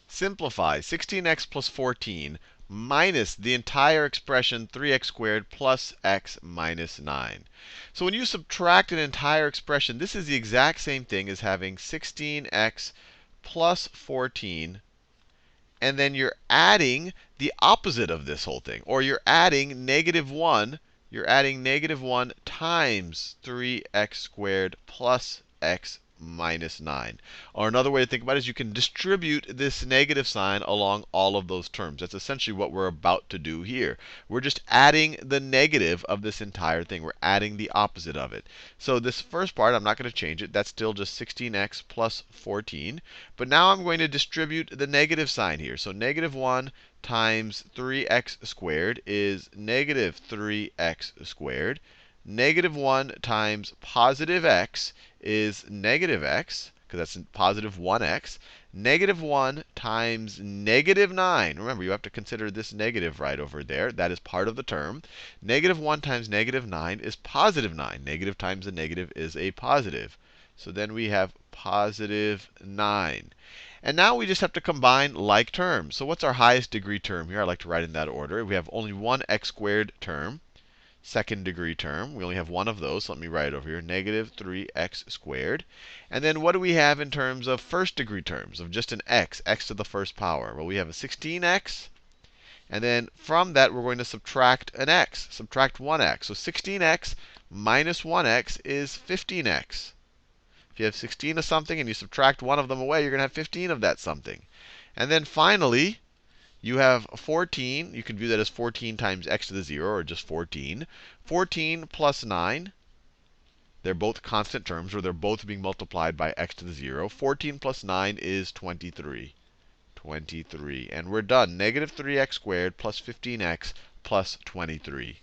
simplify 16x plus 14 minus the entire expression 3x squared plus x minus 9. So when you subtract an entire expression, this is the exact same thing as having 16x plus 14, and then you're adding the opposite of this whole thing. Or you're adding negative 1. You're adding negative 1 times 3x squared plus x minus 9. Or another way to think about it is you can distribute this negative sign along all of those terms. That's essentially what we're about to do here. We're just adding the negative of this entire thing. We're adding the opposite of it. So this first part, I'm not going to change it. That's still just 16x plus 14. But now I'm going to distribute the negative sign here. So negative 1 times 3x squared is negative 3x squared. Negative 1 times positive x is negative x, because that's positive 1x. Negative 1 times negative 9. Remember, you have to consider this negative right over there. That is part of the term. Negative 1 times negative 9 is positive 9. Negative times a negative is a positive. So then we have positive 9. And now we just have to combine like terms. So what's our highest degree term here? I like to write in that order. We have only one x squared term. Second degree term. We only have one of those. So let me write it over here. Negative 3x squared. And then what do we have in terms of first degree terms of just an x to the first power? Well, we have a 16x. And then from that, we're going to subtract an x, subtract 1x. So 16x minus 1x is 15x. If you have 16 of something and you subtract one of them away, you're going to have 15 of that something. And then finally, you have 14. You can view that as 14 times x to the 0, or just 14. 14 plus 9. They're both constant terms, or they're both being multiplied by x to the 0. 14 plus 9 is 23. 23. And we're done. Negative 3x squared plus 15x plus 23.